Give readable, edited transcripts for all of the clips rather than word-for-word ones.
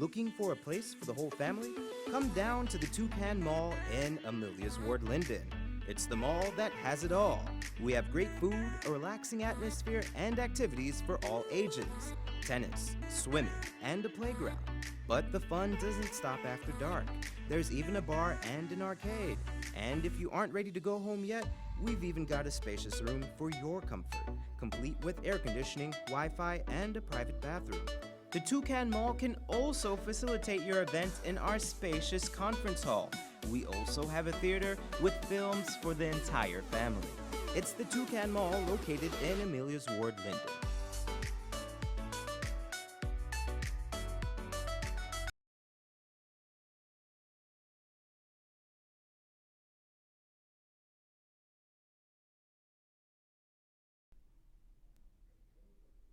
Looking for a place for the whole family? Come down to the Toucan Mall in Amelia's Ward, Linden. It's the mall that has it all. We have great food, a relaxing atmosphere, and activities for all ages: tennis, swimming, and a playground. But the fun doesn't stop after dark. There's even a bar and an arcade. And if you aren't ready to go home yet, we've even got a spacious room for your comfort, complete with air conditioning, Wi-Fi, and a private bathroom. The Toucan Mall can also facilitate your event in our spacious conference hall. We also have a theater with films for the entire family. It's the Toucan Mall located in Amelia's Ward, Linden.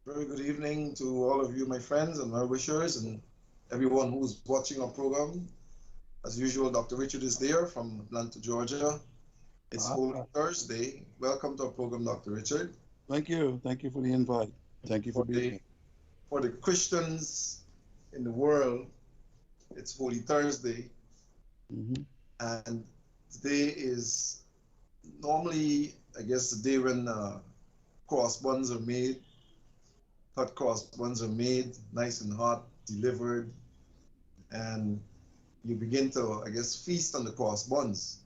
Very good evening to all of you, my friends and well wishers, and everyone who's watching our program. As usual, Dr. Richard is there from Atlanta, Georgia. It's Holy Thursday. Welcome to our program, Dr. Richard. Thank you. Thank you for the invite. Thank you for For being the here. for the Christians in the world, it's Holy Thursday, Hmm. and today is normally, I guess, the day when cross buns are made. Hot cross buns are made, nice and hot, delivered, and you begin to, I guess, feast on the cross buns.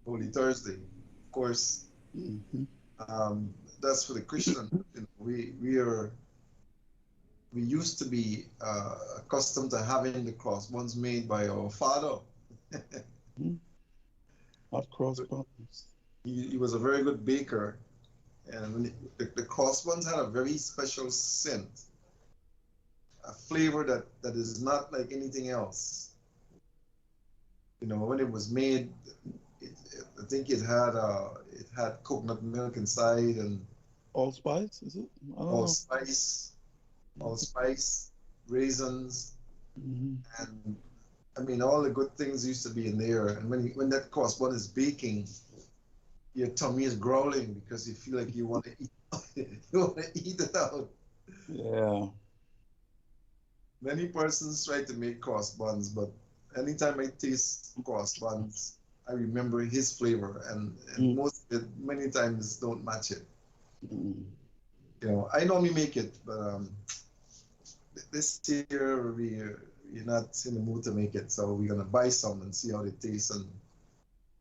Holy Thursday, of course. Hmm. That's for the Christian. You know, we used to be accustomed to having the cross buns made by our father. Hot cross buns. He was a very good baker, and the cross buns had a very special scent, a flavor that is not like anything else. You know, when it was made, it, I think it had coconut milk inside and Allspice, is it? I don't all know. spice, all spice, raisins, Hmm. and I mean all the good things used to be in there. And when that cross bun is baking, your tummy is growling because you feel like you want to eat, you want to eat it out. Yeah. Many persons try to make cross buns, but anytime I taste cross buns, I remember his flavor, and Mm. most of it many times don't match it. Mm. You know, I normally make it, but this year we're not in the mood to make it, so we're gonna buy some and see how it tastes, and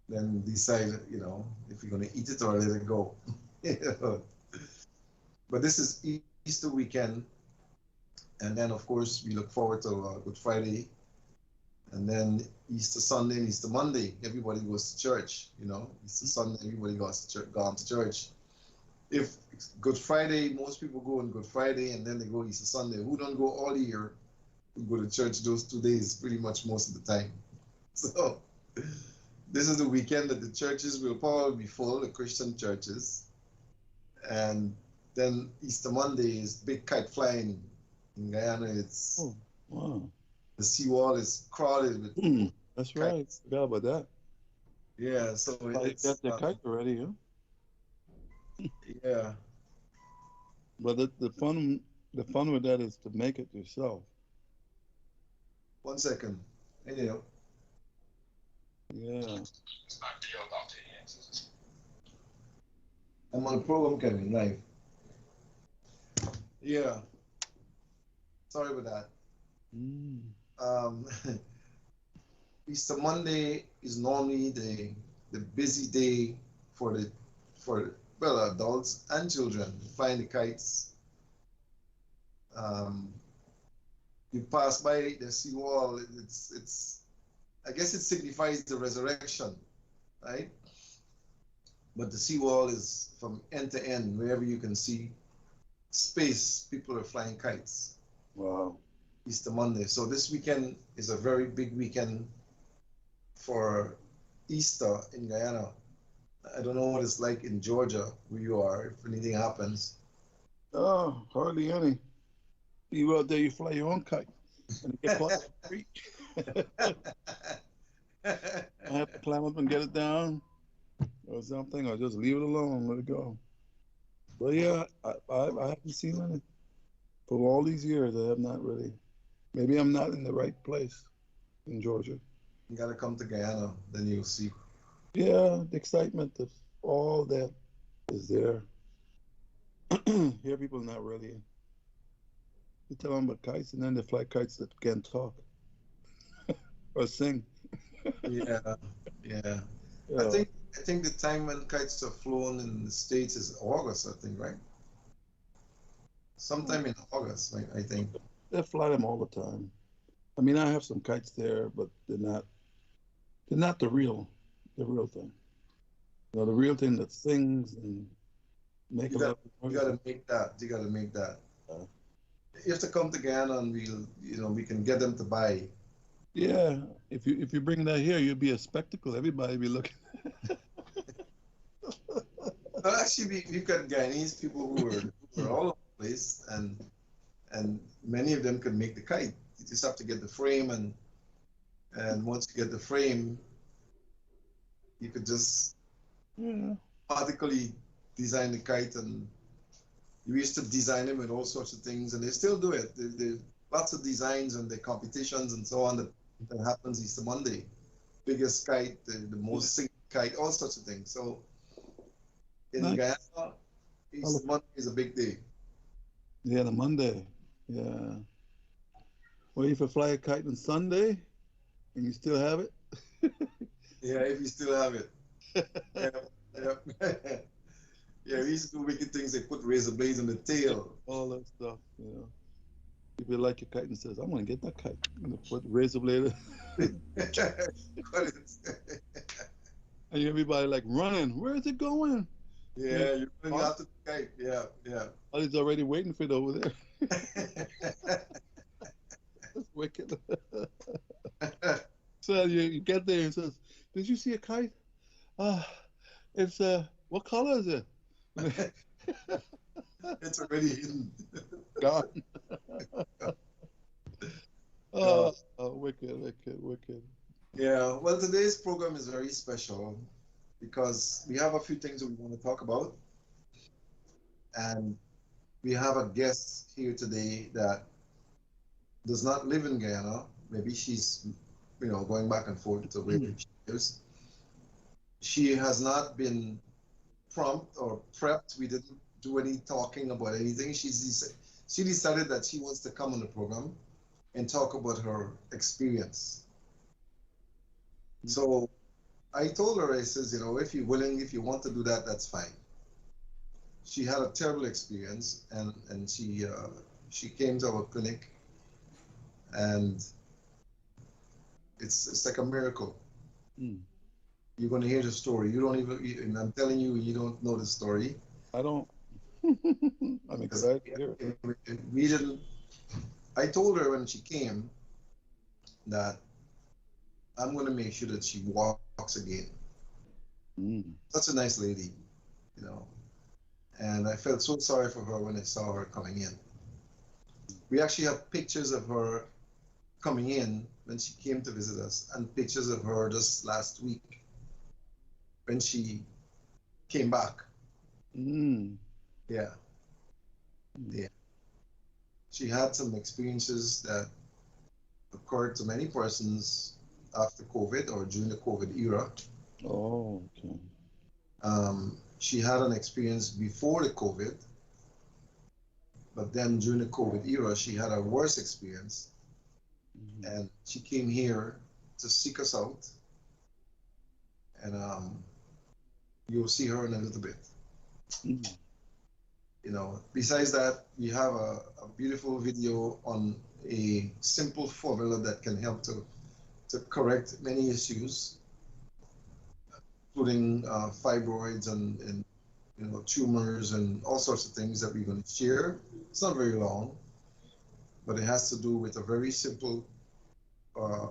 then decide, you know, if we're gonna eat it or let it go. You know? But this is Easter weekend, and then of course we look forward to Good Friday, and then Easter Sunday and Easter Monday. Everybody goes to church, you know. Easter Sunday, everybody goes to church, gone to church. If Good Friday, most people go on Good Friday and then they go Easter Sunday. Who don't go all year? Who go to church those 2 days pretty much most of the time. So this is the weekend that the churches will probably be full, the Christian churches. And then Easter Monday is big kite flying in Guyana. It's Oh, wow. the seawall is crowded with That's right. kites. Forgot about that. Yeah, so Oh, you it's got the kite already, huh? yeah. But the fun with that is to make it yourself. 1 second. Anyhow, Yeah. I'm on a program, Kevin, live. Yeah, sorry about that. Mm. Um, Easter Monday is normally the busy day for the for well adults and children. Flying the kites. Um, you pass by the seawall. It's I guess it signifies the resurrection, right? But the seawall is from end to end, wherever you can see space. People are flying kites. Wow. Easter Monday. So this weekend is a very big weekend for Easter in Guyana. I don't know what it's like in Georgia, where you are, if anything happens. Oh, hardly any. You out there, you fly your own kite. And it get caught in the tree. I have to climb up and get it down or something, or just leave it alone, let it go. But yeah, I haven't seen any. For all these years, I have not really. Maybe I'm not in the right place in Georgia. You gotta come to Guyana, then you'll see. Yeah, the excitement of all that is there. Here, people not really. You tell them about kites, and then they fly kites that can't talk or sing. Yeah, yeah. I Yeah, think I think the time when kites are flown in the States is August, I think, right? Sometime in August, right, I think. they fly them all the time. I mean, I have some kites there, but they're not the real thing. The real thing that sings and make You a got lot of you noise. gotta make that. You gotta make that. Uh, You have to come to Guyana and we can get them to buy. yeah, if you bring that here, you'll be a spectacle. Everybody be looking. Well, actually, we've got Guyanese people who are all over the place, and many of them can make the kite. You just have to get the frame, and once you get the frame, you could just Yeah, automatically design the kite. And we used to design them with all sorts of things, and they still do it. There lots of designs and the competitions and so on that happens Easter Monday. Biggest kite, the yeah, most sing kite, all sorts of things. So in nice. Guyana, I Easter look, Monday is a big day. yeah, the Monday. Yeah. Well, if you fly a kite on Sunday and you still have it, Yeah, if you still have it. Yeah, yeah. Yeah, we used to do wicked things. They put razor blades on the tail. all that stuff. If you like your kite and says, "I'm gonna get that kite," I'm gonna put razor blade, Cut it. and everybody like running. Where is it going? You know, Yeah, you're running after the kite. Yeah, yeah. Ollie's already waiting for it over there. That's wicked. So you get there and says, "Did you see a kite? Ah, it's what color is it?" It's already hidden. Gone. No. Wicked, wicked, wicked. Yeah, well, today's program is very special because we have a few things that we want to talk about. And we have a guest here today that does not live in Guyana. Maybe she's, going back and forth to where she lives. She has not been prompt or prepped. We didn't do any talking about anything. She decided that she wants to come on the program and talk about her experience. So I told her, I says, if you're willing, if you want to do that, that's fine. She had a terrible experience, and she came to our clinic, and it's like a miracle. Mm. You're going to hear the story. You don't and I'm telling you, you don't know the story. I don't. I'm Because excited to hear it. we didn't. I told her when she came that I'm going to make sure that she walks again. Mm. Such a nice lady, you know. And I felt so sorry for her when I saw her coming in. We actually have pictures of her coming in when she came to visit us, and pictures of her just last week when she came back. Mm. Yeah, yeah. She had some experiences that occurred to many persons after COVID or during the COVID era. Oh, okay. She had an experience before the COVID, but then during the COVID era, she had a worse experience, Mm. and she came here to seek us out, and you'll see her in a little bit. Mm. Besides that, we have a beautiful video on a simple formula that can help to correct many issues, including fibroids and tumors and all sorts of things that we're going to share. It's not very long, but it has to do with a very simple uh,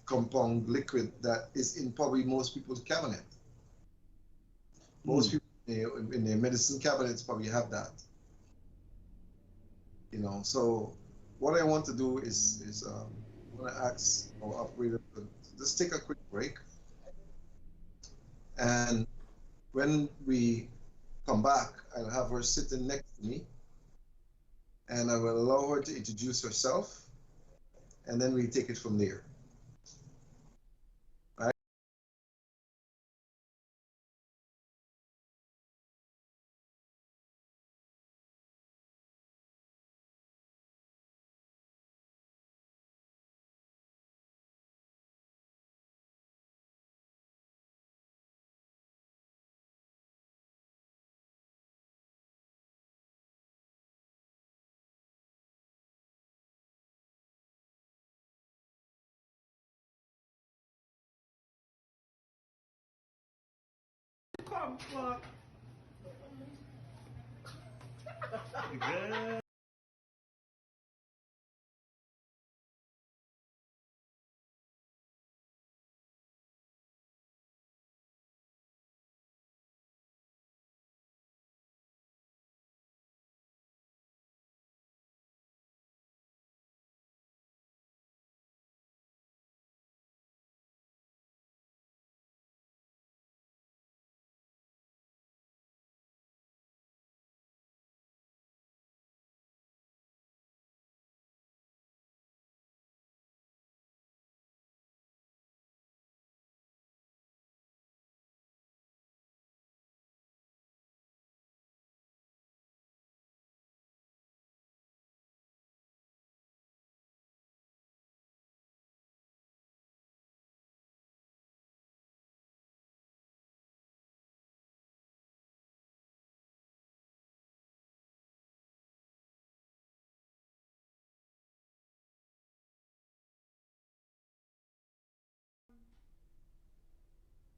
compound liquid that is in probably most people's cabinet. Most Mm. people in their medicine cabinets probably have that. So what I want to do is I want to ask our operator to just take a quick break, and when we come back, I'll have her sitting next to me, and I will allow her to introduce herself, and then we take it from there.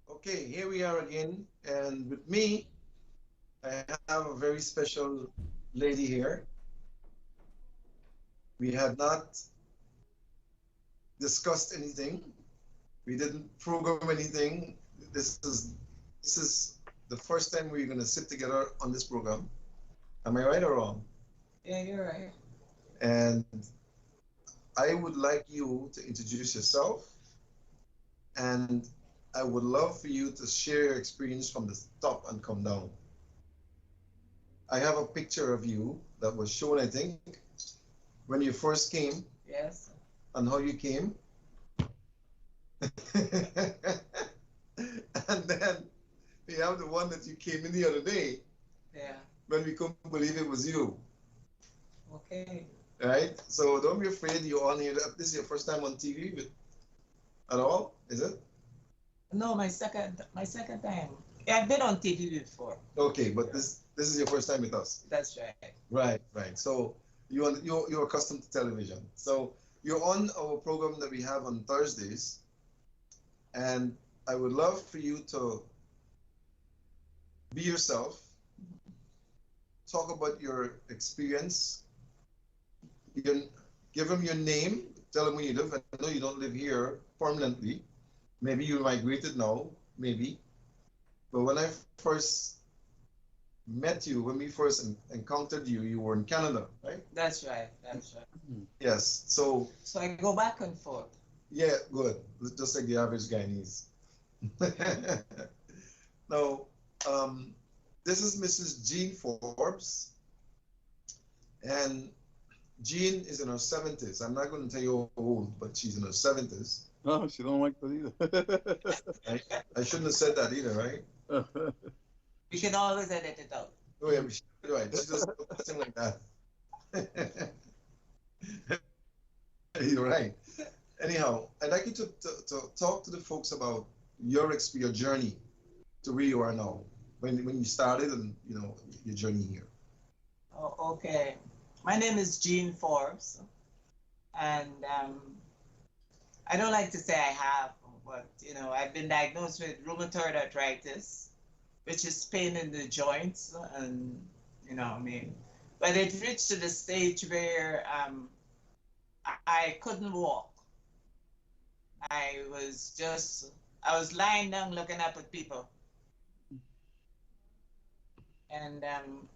Okay, here we are again, and with me, I have a very special lady here. We had not discussed anything. We didn't program anything. This is this is the first time we're gonna sit together on this program. Am I right or wrong? Yeah, you're right. And I would like you to introduce yourself, and I would love for you to share your experience from the top and come down. I have a picture of you that was shown, I think, when you first came Yes. and how you came. And then we have the one that you came in the other day Yeah. when we couldn't believe it was you. Okay. Right? So don't be afraid you're on here. This is your first time on TV at all, is it? No, my second time. Yeah, I've been on TV before. Okay, but this is your first time with us. That's right. Right, right. So you're accustomed to television. So you're on our program that we have on Thursdays, and I would love for you to be yourself, talk about your experience, you can give them your name, tell them where you live. I know you don't live here permanently. Maybe you migrated now, maybe. But when I first met you, when we first encountered you, you were in Canada, right? That's right. That's right. Yes. So So I go back and forth. yeah, good. Just like the average Guyanese. Now, um, this is Mrs. Jean Forbes, and Jean is in her 70s. I'm not going to tell you how old, but she's in her 70s. No, she don't like that I shouldn't have said that either, right? either. You can always edit it out. Oh, yeah, right. She just something like that. You're right. Anyhow, I'd like you to talk to the folks about your journey to where you are now, when you started and your journey here. Oh, okay. My name is Jean Forbes, and I don't like to say I have, but I've been diagnosed with rheumatoid arthritis, which is pain in the joints, and I mean, but it reached to the stage where I couldn't walk. I was lying down looking up at people, and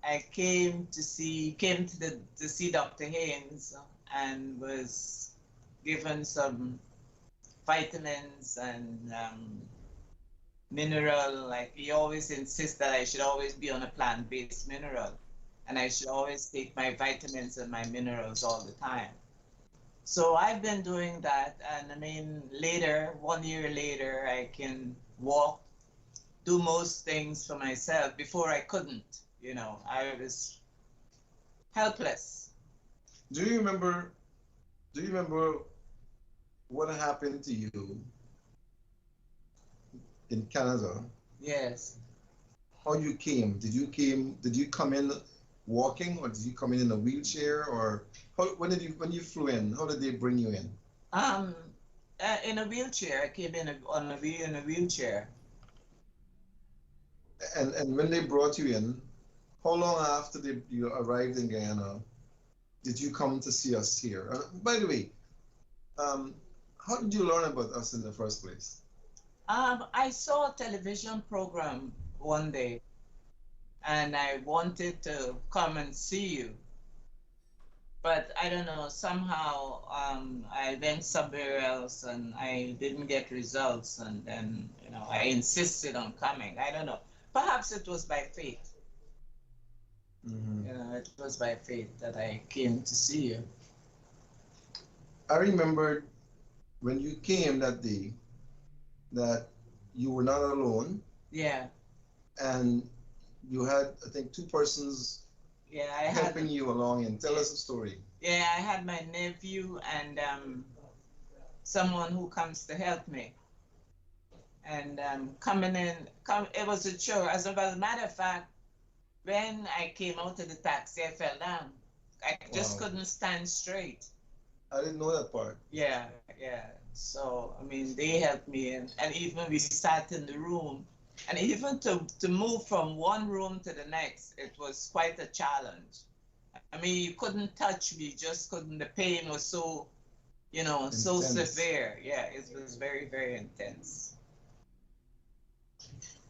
I came to see DR.Haynes, and was given some vitamins and mineral. Like, he always insists that I should always be on a plant-based mineral, and I should always take my vitamins and my minerals all the time. So I've been doing that, and I mean, later, 1 year later, I can walk, do most things for myself. Before I couldn't, I was helpless. Do you remember? Do you remember what happened to you in Canada? Yes. How you came? Did you come in walking, or did you come in a wheelchair, or when you flew in? How did they bring you in? Um, in a wheelchair. I came in a wheelchair. And when they brought you in, how long after you arrived in Guyana did you come to see us here? By the way, um, how did you learn about us in the first place? I saw a television program one day, and I wanted to come and see you. But I don't know, somehow I went somewhere else and I didn't get results. And then, I insisted on coming. I don't know. Perhaps it was by fate. Hmm. It was by fate that I came to see you. I remembered when you came that day that you were not alone, Yeah. and you had, I think, two persons Yeah, helping you along. And tell us a story. yeah, I had my nephew and someone who comes to help me. And coming in, it was a chore. As a matter of fact, when I came out of the taxi, I fell down. I just Wow, couldn't stand straight. I didn't know that part. Yeah, yeah. So, I mean, they helped me. And even we sat in the room. And even to move from one room to the next, it was quite a challenge. I mean, you couldn't touch me, just couldn't. The pain was so, so Intense. severe. Yeah, it was very, very intense.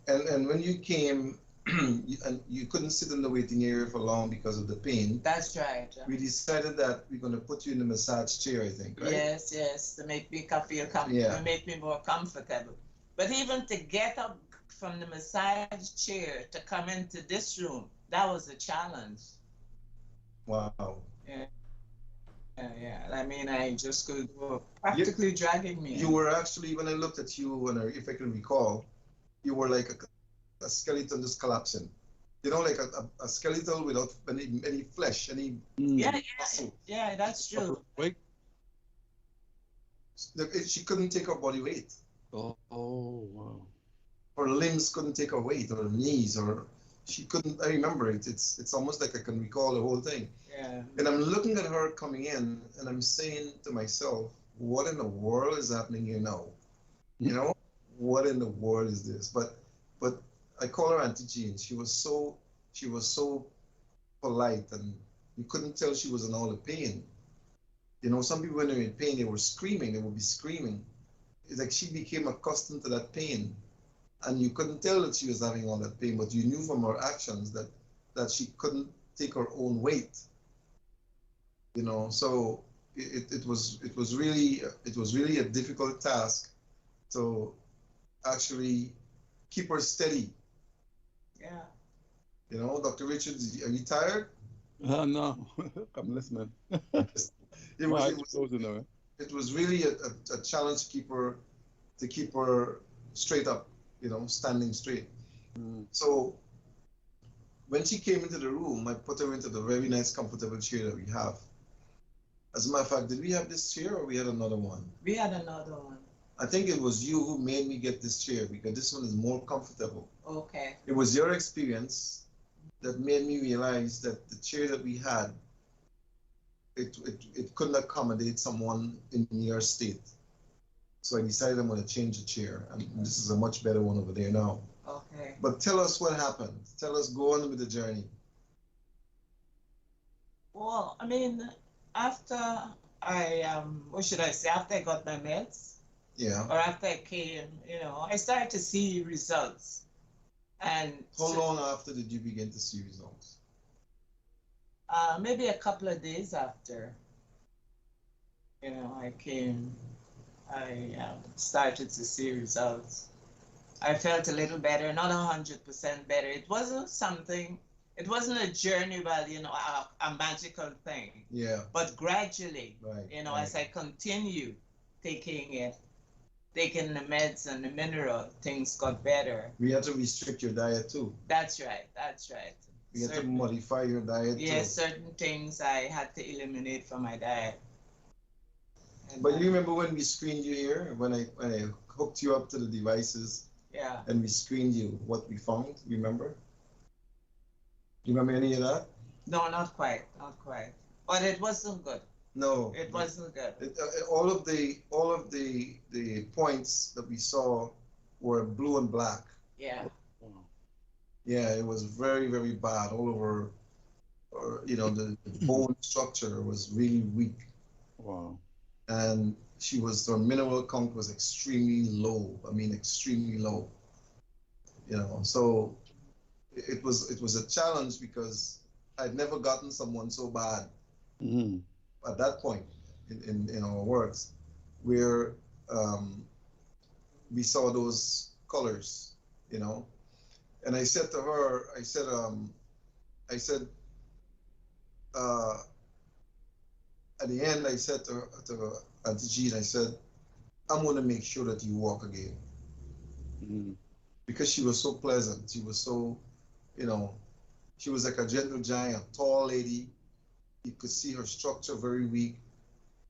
And when you came, and you couldn't sit in the waiting area for long because of the pain, That's right. we decided that we're going to put you in the massage chair, I think, right? Yes, yes, to make me feel Yeah. to make me more comfortable. But even to get up from the massage chair to come into this room, that was a challenge. Wow. Yeah, yeah. I mean, I just could were You, practically dragging me you in. were actually, when I looked at you, and if I can recall, you were like a skeleton just collapsing. Like a skeletal without any flesh, any Mm. Yeah, muscle. yeah, that's Upper true. weight. She couldn't take her body weight. Oh, wow. Her limbs couldn't take her weight, or her knees, or she couldn't. I remember it. It's almost like I can recall the whole thing. Yeah. And I'm looking at her coming in, and I'm saying to myself, what in the world is happening here now? You know, what in the world is this? But I call her Auntie Jean. She was so polite, and you couldn't tell she was in all the pain. Some people when they're in pain, they were screaming. They would be screaming. It's like she became accustomed to that pain, and you couldn't tell that she was having all that pain, but you knew from her actions that she couldn't take her own weight. So it was really a difficult task to actually keep her steady. Yeah. Dr. Richards, are you tired? No, I'm listening. It My was eyes it was closing there. it was really a challenge to keep her straight up, standing straight. Mm. So when she came into the room, I put her into the very nice, comfortable chair that we have. As a matter of fact, did we have this chair or we had another one? We had another one. I think it was you who made me get this chair because this one is more comfortable. Okay. It was your experience that made me realize that the chair that we had, it couldn't accommodate someone in your state. So I decided I'm going to change the chair, and this is a much better one over there now. Okay. But tell us what happened. Tell us, go on with the journey. Well, I mean, after what should I say? After I got my meds, Yeah. or after I came, I started to see results. And How long after did you begin to see results? maybe a couple of days after, I came, I started to see results. I felt a little better, not 100% better. it wasn't a journey, well, a magical thing. Yeah. But gradually, Right. as I continue taking it, taking the meds and the mineral, things got better. We had to restrict your diet too. That's right. That's right. We had to modify your diet too. Yeah, certain things I had to eliminate from my diet. But you remember when we screened you here, when I hooked you up to the devices? Yeah. And we screened you, what we found, remember? Do you remember any of that? No, not quite, not quite. But it wasn't good. No. It wasn't good. All of the points that we saw were blue and black. Yeah. Yeah, it was very, very bad all over. Or the bone structure was really weak. Wow. And her mineral count was extremely low. I mean, extremely low. So it was a challenge because I'd never gotten someone so bad at that point in our works, where we saw those colors, And I said to her, I said, at the end, I said to Auntie Jean, I said, I'm going to make sure that you walk again. Because she was so pleasant. She was so, she was like a gentle giant, tall lady. You could see her structure very weak.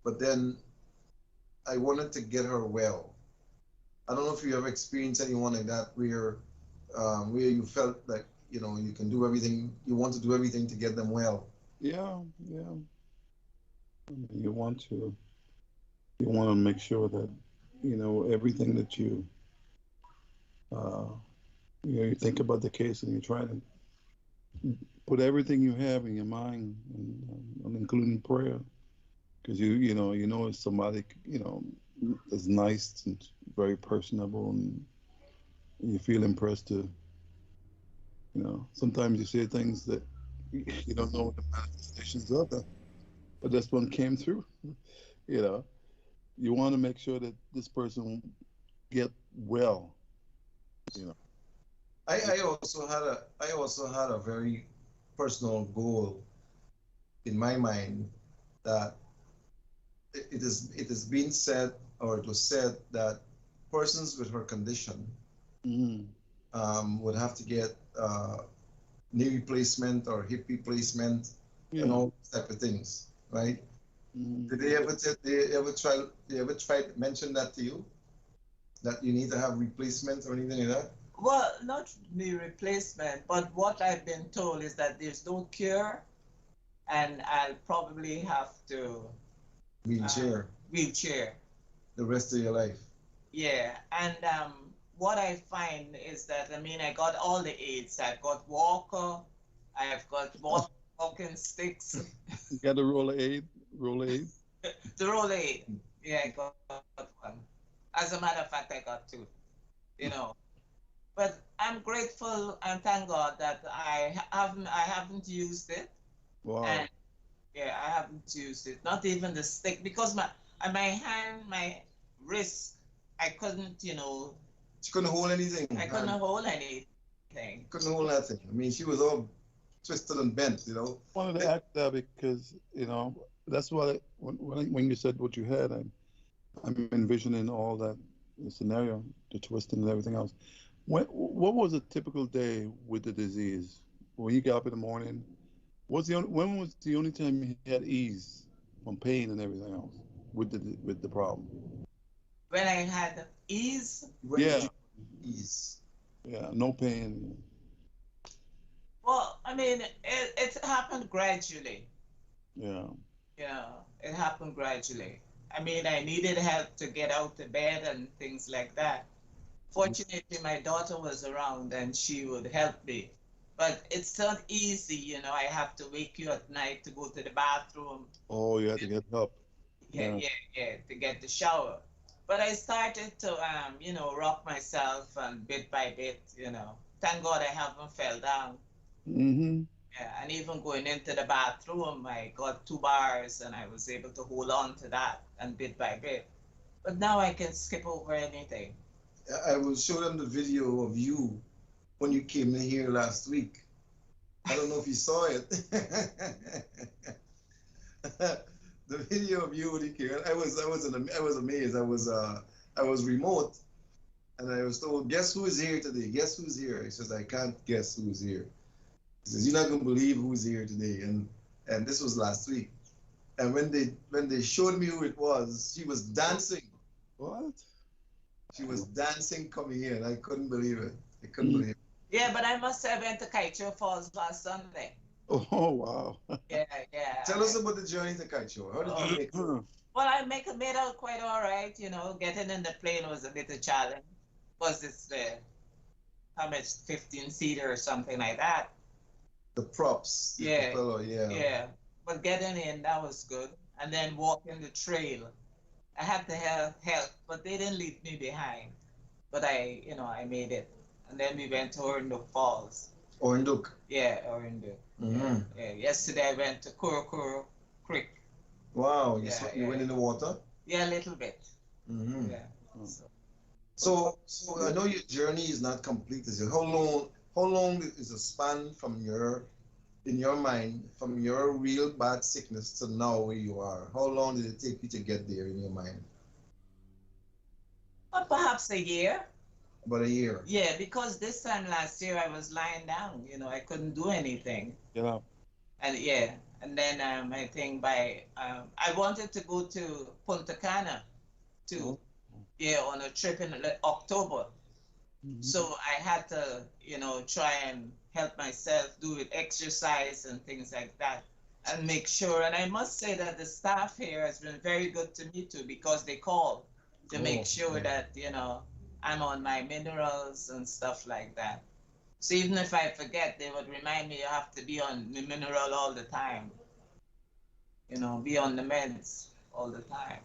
But then I wanted to get her well. I don't know if you ever experienced anyone like that where you felt like, you can do everything, you want to do everything to get them well. Yeah. You want to make sure that, everything that you think about the case and you try to put everything you have in your mind, and including prayer, because it's somebody is nice and very personable, and you feel impressed to. Sometimes you say things that you don't know what the manifestations of them, but this one came through. You want to make sure that this person get well. I also had a very personal goal in my mind that it has been said, or it was said, that persons with her condition would have to get knee replacement or hip replacement and all type of things, right? Did they ever try to mention that to you, that you need to have replacement or anything like that? Well, not knee replacement, but what I've been told is that there's no cure, and I'll probably have to wheelchair the rest of your life. Yeah, and what I find is that, I got all the aids. I've got walker, I've got walking sticks. You got the roller aid? The roller aid. Yeah, I got one. As a matter of fact, I got two. But I'm grateful and thank God that I haven't used it. Wow. And yeah, I haven't used it. Not even the stick, because my hand, my wrist, I couldn't, She couldn't hold anything. I couldn't hold anything. Couldn't hold nothing. She was all twisted and bent, Wanted to ask that because, that's why when you said what you had, I'm envisioning all that scenario, the twisting and everything else. What was a typical day with the disease? When you got up in the morning, when was the only time you had ease from pain and everything else with the problem? When I had ease? Ease. Yeah, no pain. Well, it happened gradually. Yeah. Yeah, it happened gradually. I needed help to get out of bed and things like that. Fortunately, my daughter was around and she would help me. But it's not easy, I have to wake you at night to go to the bathroom. Oh, you had to get help. Yeah, to get the shower. But I started to, rock myself, and bit by bit, Thank God I haven't fell down. Yeah, and even going into the bathroom, I got 2 bars and I was able to hold on to that, and bit by bit. But now I can skip over anything. I will show them the video of you when you came in here last week. I don't know if you saw it. The video of you, Ricky, I was amazed. I was remote, and I was told, "Guess who's here today? Guess who's here?" He says, "I can't guess who's here." He says, "You're not gonna believe who's here today." And this was last week. And when they showed me who it was, she was dancing. What? She was dancing coming in. I couldn't believe it. I couldn't believe it. Yeah, but I must say I went to Kaicho Falls last Sunday. Oh, wow. Yeah, yeah. Tell us about the journey to Kaicho. How did you make it? Well, I made out quite all right. Getting in the plane was a bit of challenge. Was this how much 15-seater or something like that? The props, the Yeah, propeller, yeah. yeah. But getting in, that was good. And then walking the trail, I had to help, but they didn't leave me behind. But I made it. And then we went to Orndo Falls. Ornduk. Yeah, Orndo. Mm-hmm. Yeah. Yesterday I went to Kurokuro Creek. Wow, you Yeah, went in the water? Yeah, a little bit. Mm-hmm. Yeah. So I know your journey is not complete. How long is the span from in your mind, from your real bad sickness to now where you are? How long did it take you to get there in your mind? Or perhaps a year. About a year. Yeah, because this time last year I was lying down. I couldn't do anything. Yeah. And yeah, and then I think I wanted to go to Punta Cana too. Yeah, on a trip in October. Mhm. So I had to, try and help myself do with exercise and things like that and make sure. And I must say that the staff here has been very good to me too because they call to make sure yeah. that, I'm on my minerals and stuff like that. So even if I forget, they would remind me you have to be on the mineral all the time, be on the meds all the time.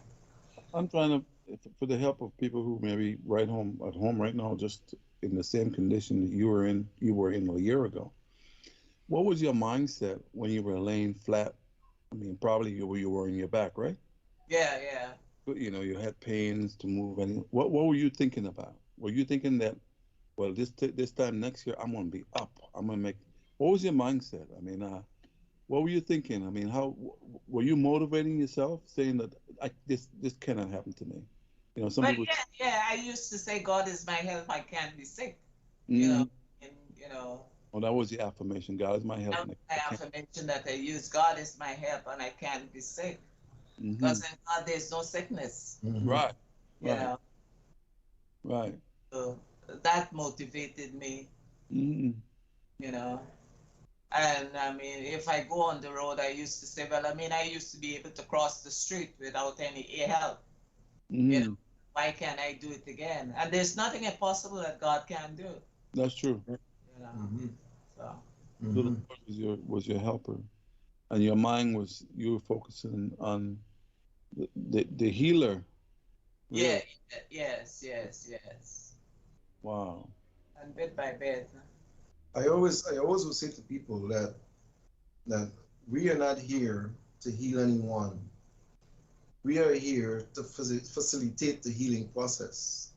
I'm trying to, for the help of people who maybe right home at home right now, just in the same condition that you were in a year ago. What was your mindset when you were laying flat? I mean, probably you were in your back, right? Yeah, yeah. But, you had pains to move. And what were you thinking about? Were you thinking that, well, this time next year I'm gonna be up. I'm gonna make. What was your mindset? I mean, what were you thinking? I mean, how were you motivating yourself, saying that this cannot happen to me? Some But people. yeah, I used to say, God is my help, I can't be sick, you know, Mm, and, oh, that was the affirmation. God is my help. that was And my I can't. affirmation that I use, God is my help and I can't be sick. Hmm. Because in God there's no sickness, Mm-hmm. Right. you Right. know. Right. So that motivated me, Hmm. you know. And I mean, if I go on the road, I used to say, well, I mean, I used to be able to cross the street without any help. You know, Hmm. why can't I do it again? And there's nothing impossible that God can do, That's true. you know. Mm-hmm. So So the Mm-hmm. Lord was your helper, and your mind was you were focusing on the healer. yeah, Really. yes. Wow. And bit by bit. I always will say to people that we are not here to heal anyone. We are here to facilitate the healing process.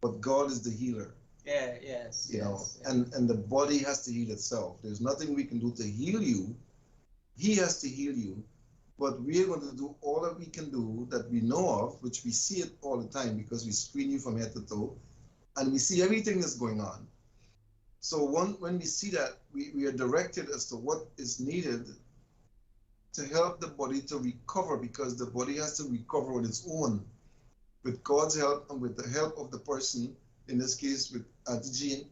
But God is the healer, Yeah, yes, you know, yes. and the body has to heal itself. There's nothing we can do to heal you. He has to heal you. But we are going to do all that we can do that we know of, which we see it all the time because we screen you from head to toe, and we see everything that's going on. So when we see that, we are directed as to what is needed to help the body to recover because the body has to recover on its own with God's help and with the help of the person, in this case with Auntie Jean.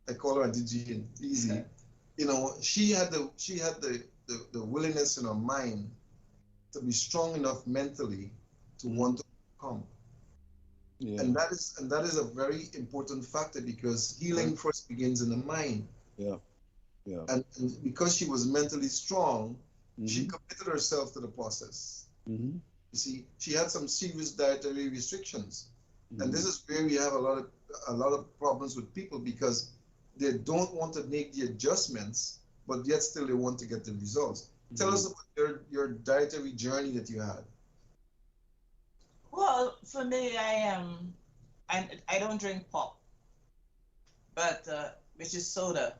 I call her Auntie Jean, easy. You know, she had the willingness in her mind to be strong enough mentally to want to come. Yeah. And that is a very important factor because healing first begins in the mind. Yeah. Yeah. And because she was mentally strong, she Hmm. committed herself to the process. Hmm. You see, she had some serious dietary restrictions, and Hmm. this is where we have a lot of problems with people because they don't want to make the adjustments, but yet still they want to get the results. Tell us about your dietary journey that you had. Well, for me, I don't drink pop, but which is soda.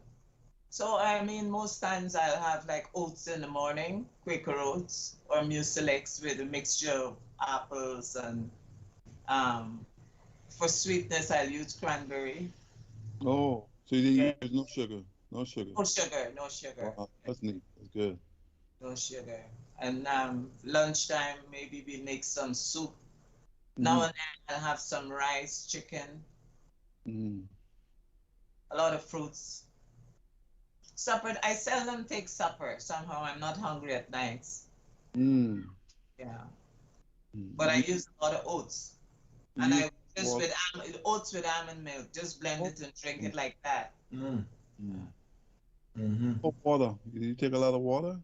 So I mean, most times I'll have like oats in the morning, Quaker oats or mucilex with a mixture of apples and um, for sweetness I'll use cranberry. Oh, so you Yeah. use no sugar, no sugar. No sugar, no sugar, Wow, that's neat. That's good. no sugar. And lunchtime maybe we make some soup. Now Mm-hmm. and then I'll have some rice, chicken, Mm-hmm. a lot of fruits. Supper, I seldom take supper. Somehow I'm not hungry at nights. Mm-hmm. Yeah. But I You, use a lot of oats. And you use I just water. with oats with almond milk, just blend Oh, it and drink it like that. Mm. mm. Mm-hmm. Oh, water. You take a lot of water?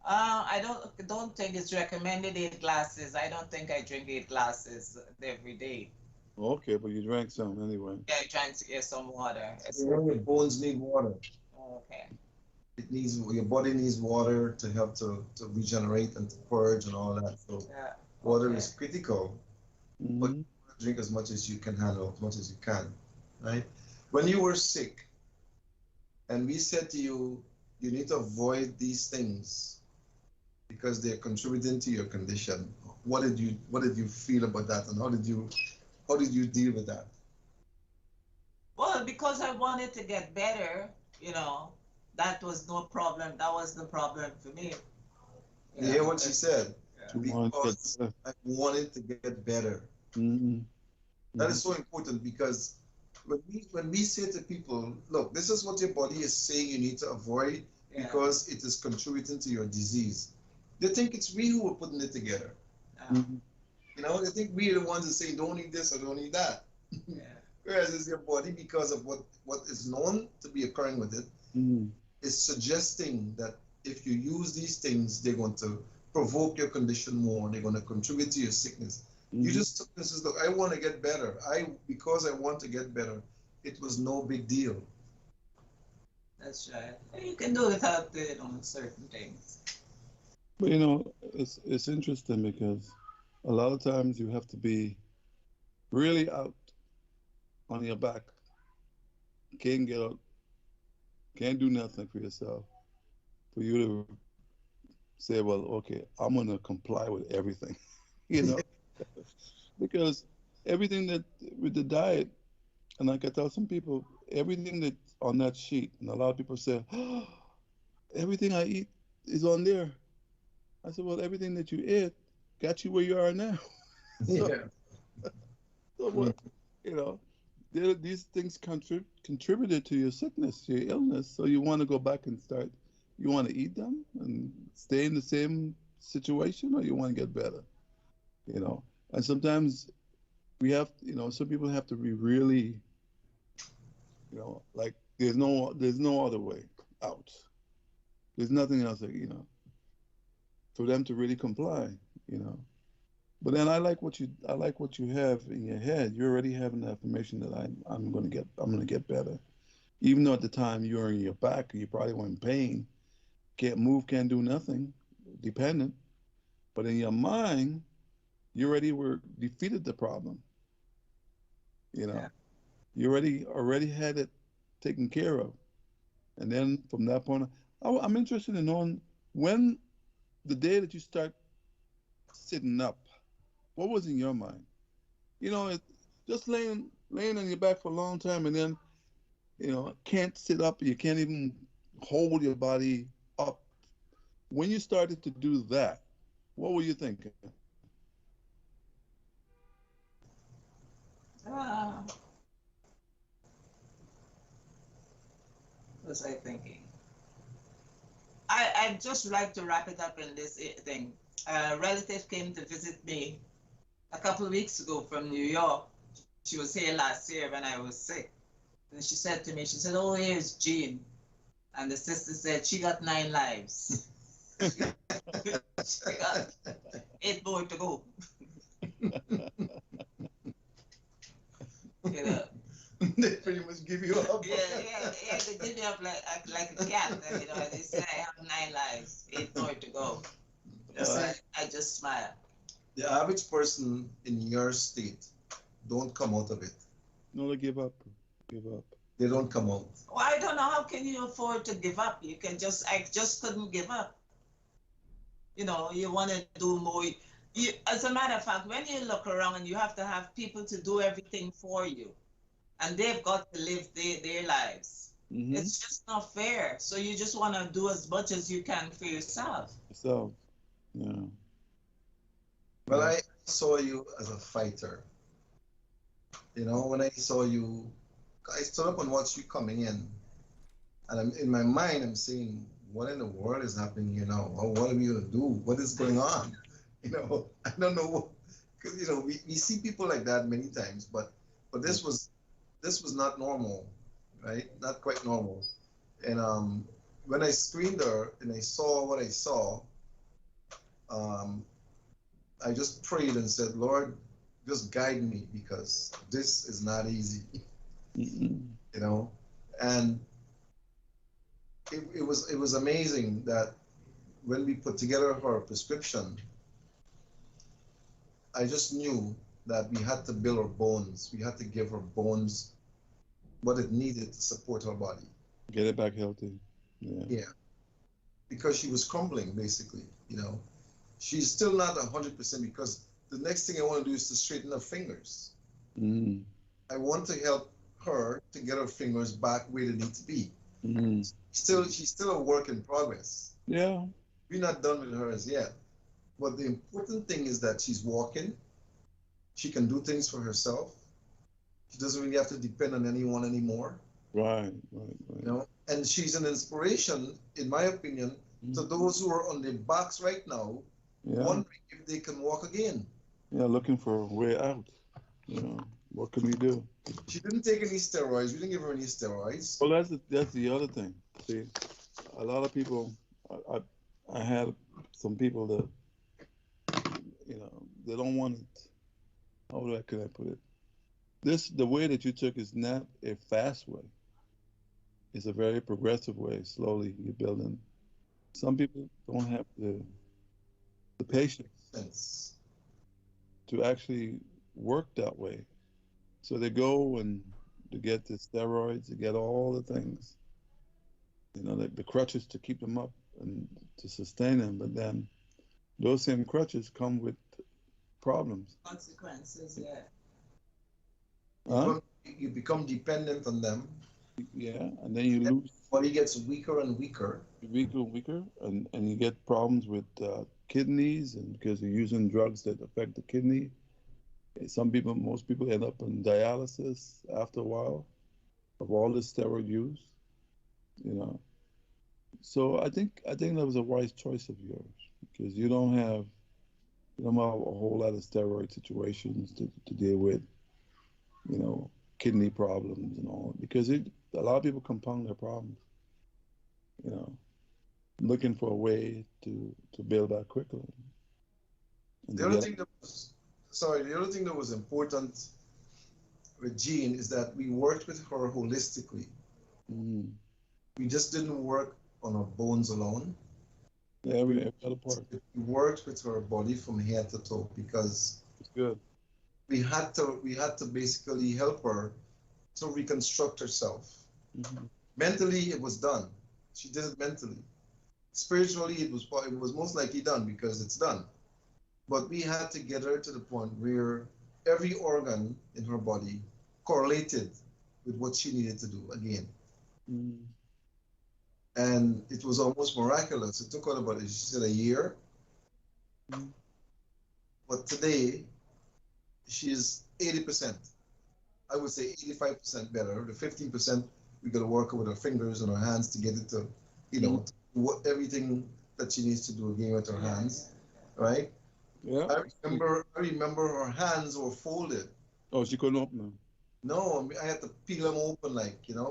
I don't think it's recommended 8 glasses. I don't think I drink 8 glasses every day. Okay, but you drank some anyway. Yeah, trying to get some water. Your bones need water. Okay. It needs your body needs water to help to regenerate and to purge and all that. So Yeah. water Okay. is critical, but Mm-hmm. drink as much as you can handle, as much as you can, right? When you were sick and we said to you, you need to avoid these things because they're contributing to your condition. What did you feel about that, and how did you deal with that? Well, because I wanted to get better, you know, that was no problem. That was the problem for me. You Yeah. hear what she said? Yeah. You want to get Because better. I wanted to get better. Mm-hmm. That is so important because when we say to people, look, this is what your body is saying you need to avoid Yeah. because it is contributing to your disease. They think it's we who are putting it together. Yeah. Mm-hmm. They think we are the ones that say don't eat this or don't eat that. Yeah. Whereas it's your body, because of what is known to be occurring with it, Mm-hmm. is suggesting that if you use these things, they're going to provoke your condition more. They're going to contribute to your sickness. You Mm-hmm. just took this as, look, I want to get better. Because I want to get better, it was no big deal. That's right. You can do without certain things. But it's interesting because a lot of times you have to be really out on your back. Can't get out, can't do nothing for yourself. For you to say, well, okay, I'm gonna comply with everything, you know, because everything that with the diet, and like I tell some people, everything that's on that sheet, and a lot of people say, oh, everything I eat is on there. I said, well, everything that you ate got you where you are now. so, Yeah. so Mm. what, you know, these things contributed to your sickness, to your illness. So you want to go back and start. You want to eat them and stay in the same situation, or you want to get better. You know, and sometimes we have, some people have to be really, like there's no other way out. There's nothing else, for them to really comply. You know. But then I like what you have in your head. You're already having the affirmation that I'm gonna get better. Even though at the time you're in your back, you probably were in pain, can't move, can't do nothing, dependent. But in your mind, you already were defeated the problem. You Yeah. know, you already had it taken care of. And then from that point on, I'm interested in knowing when the day that you start sitting up, what was in your mind? Just laying on your back for a long time, and then can't sit up. You can't even hold your body up. When you started to do that, what were you thinking? Uh, what was I thinking? I just like to wrap it up in this thing. A relative came to visit me a couple of weeks ago from New York. She was here last year when I was sick. And she said to me, she said, "Oh, here's Jean." And the sister said, "She got 9 lives." She got 8 more to go. You know. They pretty much give you up. Yeah. They did me up like a cat. They said I have 9 lives, 8 more to go. So Uh, I just smile. The average person in your state don't come out of it. no, to give up, give up. they don't come out. Well, I don't know. How can you afford to give up? I just couldn't give up. You know, you want to do more. As a matter of fact, when you look around and you have to have people to do everything for you, and they've got to live their lives, it's just not fair. So you just want to do as much as you can for yourself. So, yeah. Well, Yeah. I saw you as a fighter. You know, when I saw you, I stood up and watched you coming in, and in my mind, I'm saying, what in the world is happening here now? What are we gonna do? What is going on? You know, I don't know, because you know we see people like that many times, but this was not normal, right? Not quite normal. And when I screened her and I saw what I saw, um, I just prayed and said, Lord, just guide me because this is not easy, Mm-mm. you know. And it was amazing that when we put together her prescription, I just knew that we had to build her bones. We had to give her bones what it needed to support her body. Get it back healthy. Yeah. Yeah, because she was crumbling basically. You know, she's still not 100% because the next thing I want to do is to straighten her fingers. Mm. I want to help her to get her fingers back where they need to be. Mm. She's still a work in progress. Yeah. We're not done with her as yet. But the important thing is that she's walking. She can do things for herself. She doesn't really have to depend on anyone anymore. Right. Right. Right. You know, and she's an inspiration, in my opinion, to those who are on their backs right now, Yeah. wondering if they can walk again. Yeah. Looking for a way out. You know, what can we do? She didn't take any steroids. We didn't give her any steroids. Well, that's the other thing. See, a lot of people. I had some people that they don't want it. Can I put it? The way that you took is not a fast way. It's a very progressive way. Slowly you're building. Some people don't have the patience Sense. to actually work that way. So they go and to get the steroids, to get all the things, the crutches to keep them up and to sustain them. But then those same crutches come with problems. Consequences, yeah. Huh? You become dependent on them. Yeah, and then you lose Body gets weaker and weaker. weaker and weaker, and you get problems with kidneys, and because you're using drugs that affect the kidney. Most people end up in dialysis after a while of all this steroid use. You know, so I think that was a wise choice of yours because you don't have a whole lot of steroid situations to deal with. You know, kidney problems and all because a lot of people compound their problems. You know, looking for a way to build back quickly. And The other thing that was, sorry, the other thing that was important with Jean is that we worked with her holistically. Mm. We just didn't work on her bones alone. Yeah, every other part. We worked with her body from head to toe because It's good. we had to basically help her to reconstruct herself. Mm-hmm. Mentally, it was done. She did it mentally. Spiritually, it was most likely done because it's done. But we had to get her to the point where every organ in her body correlated with what she needed to do again. Mm. And it was almost miraculous. It took her about, she said, a year. Mm. But today, she's 80%. I would say 85% better. The 15%, we got to work with her fingers and her hands to get it to, to do everything that she needs to do again with her hands, right? Yeah. I remember her hands were folded. Oh, she couldn't open them. No, I mean, I had to peel them open,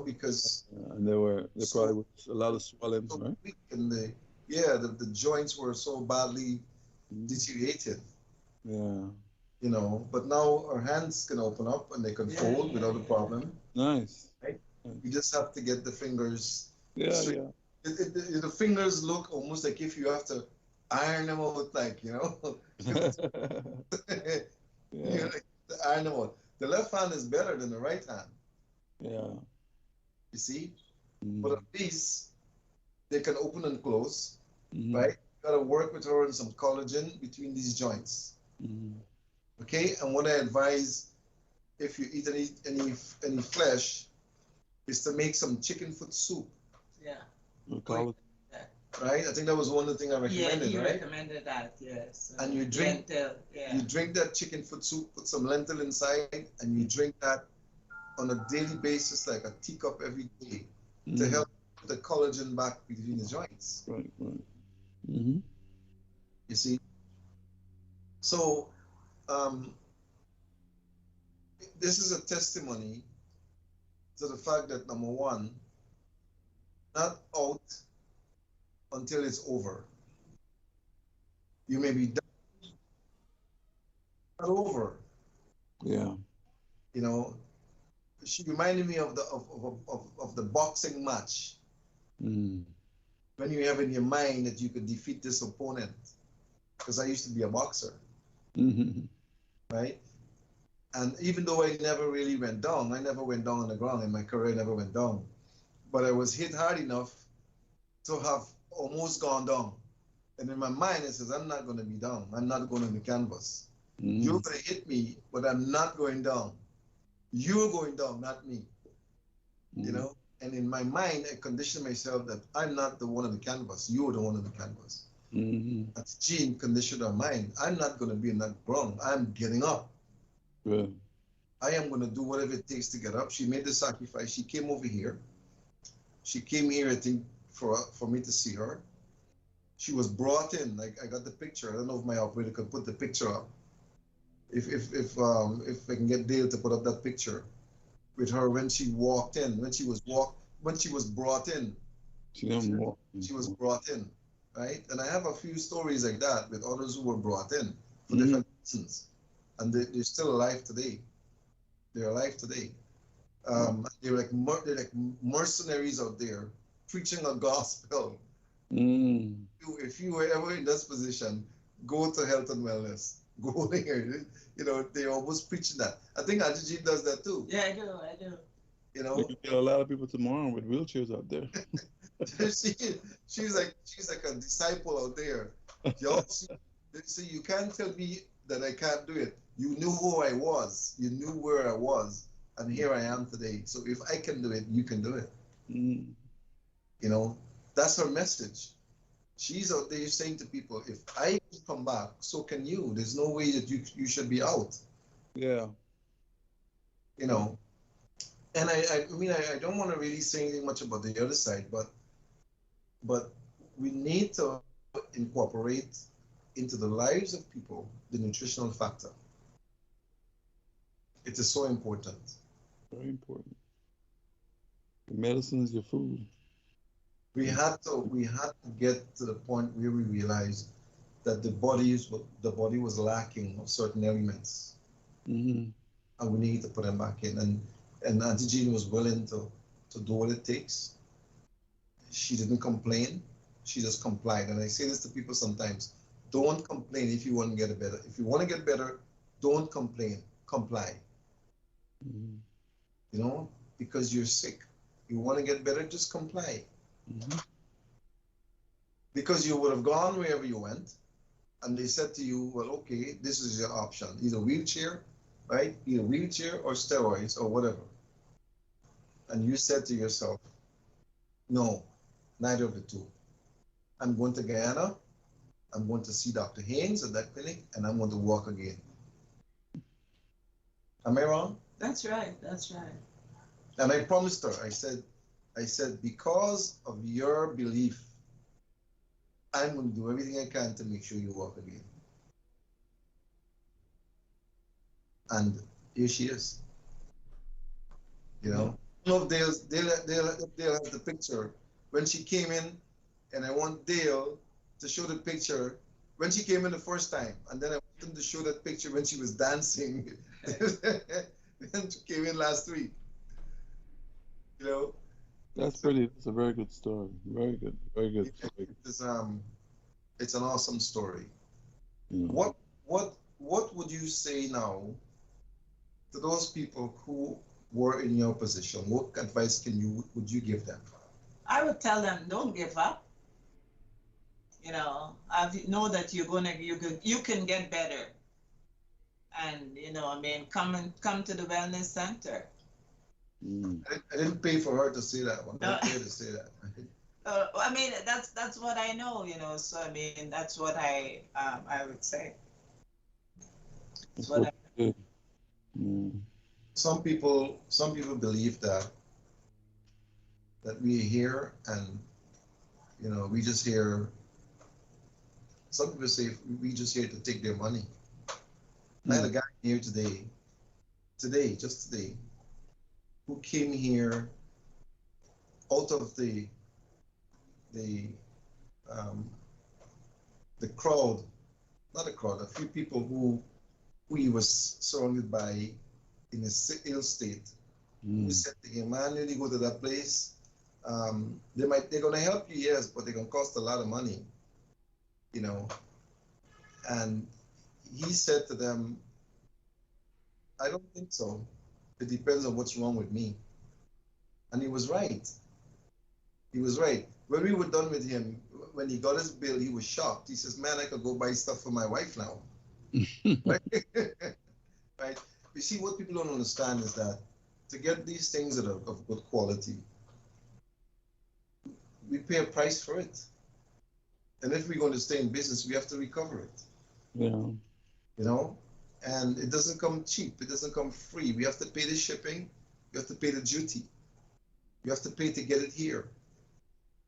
because And they probably was a lot of swelling, so right? weak and the joints were so badly deteriorated, Yeah. But now our hands can open up and they can fold without a problem. Nice. Right? Nice. You just have to get the fingers Yeah, straight. yeah. The fingers look almost like if you have to iron them out, Yeah. iron them out. The left hand is better than the right hand. Yeah. You see, Mm-hmm. but at least they can open and close, Mm-hmm. right? Gotta work with her on some collagen between these joints. Mm-hmm. Okay, and what I advise if you eat any flesh is to make some chicken foot soup, Yeah. We'll call it. right? I think that was one of the things I Yeah, recommended, he right? recommended that, yes. And you drink lentil, yeah. you drink that chicken foot soup, put some lentil inside, and you drink that on a daily basis, like a teacup every day, to Mm-hmm. help put the collagen back between the joints. Right, right. Mm-hmm. You see, so um, this is a testimony to the fact that number one, not out until it's over. You may be done, not over. Yeah. You know, she reminded me of the boxing match Mm-hmm. when you have in your mind that you could defeat this opponent. Because I used to be a boxer, Mm-hmm. right? And even though I never really went down, I never went down on the ground in my career, I never went down. But I was hit hard enough to have almost gone down. And in my mind, it says, I'm not going to be down. I'm not going on the canvas. Mm-hmm. You're going to hit me, but I'm not going down. You're going down, not me. You know? And in my mind, I conditioned myself that I'm not the one on the canvas. You're the one on the canvas. Mm-hmm. That's gene conditioned our mind. I'm not going to be in that ground. I'm getting up. Good. I am going to do whatever it takes to get up. She made the sacrifice. She came over here. She came here, I think, for me to see her. She was brought in. Like, I got the picture. I don't know if my operator could put the picture up. If I can get Dale to put up that picture with her when she walked in, when she was brought in. She didn't walk. She was brought in, right? And I have a few stories like that with others who were brought in for Mhm. different reasons, and they're still alive today. They're alive today. They're like mercenaries out there preaching a gospel. Mm. If you were ever in this position, go to health and wellness. Go there. You know, they're almost preaching that. I think Ajiji does that too. Yeah, I do. You You know, can get a lot of people tomorrow with wheelchairs out there. she's like a disciple out there. Y'all see, you can't tell me that I can't do it. You knew who I was. You knew where I was, and here I am today. So if I can do it, you can do it. Mm. You know, that's her message. She's out there saying to people, if I can come back, so can you. There's no way that you should be out. Yeah. You know, and I mean I don't want to really say anything much about the other side, but we need to incorporate into the lives of people the nutritional factor. It is so important. Very important. The medicine is your food. We had to get to the point where we realized that the body was lacking of certain elements, Mm-hmm. and we need to put them back in. And Auntie Jean was willing to do what it takes. She didn't complain. She just complied. And I say this to people sometimes: don't complain if you want to get better. If you want to get better, don't complain. Comply. Mm-hmm. You know, because you're sick. You want to get better, just comply. Mm-hmm. Because you would have gone wherever you went, and they said to you, well, okay, this is your option. Either wheelchair, right? Either wheelchair or steroids or whatever. And you said to yourself, no, neither of the two. I'm going to Guyana. I'm going to see Dr. Haynes at that clinic, and I'm going to walk again. Am I wrong? That's right. And I promised her, I said, because of your belief, I'm going to do everything I can to make sure you walk again. And here she is. You know, I don't know if Dale has the picture when she came in, and I want Dale to show the picture when she came in the first time, and then I want him to show that picture when she was dancing. When she came in last week. You know. That's pretty. It's a very good story. Very good. Very good. It's an awesome story. Yeah. What would you say now to those people who were in your position, what advice would you give them? I would tell them, don't give up. Know that you can get better. And I mean, come to the wellness center. Mm. I didn't pay for her to say that one. I No. didn't pay her to say that. I mean, that's what I know. So I mean, that's what I would say. That's what I. Mm. Some people believe that we here and we just here. Some people say we just here to take their money. I had a guy here just today, who came here out of the um, the crowd, not a crowd, a few people who he was surrounded by in a ill state. We said to him, man, when you go to that place, they're gonna help you, yes, but they're gonna cost a lot of money, you know. And he said to them, I don't think so. It depends on what's wrong with me. And he was right. He was right. When we were done with him, when he got his bill, he was shocked. He says, man, I could go buy stuff for my wife now. Right? Right? You see, what people don't understand is that to get these things that are of good quality, we pay a price for it. And if we're going to stay in business, we have to recover it. Yeah. You know? And it doesn't come cheap. It doesn't come free. We have to pay the shipping. We have to pay the duty. We have to pay to get it here.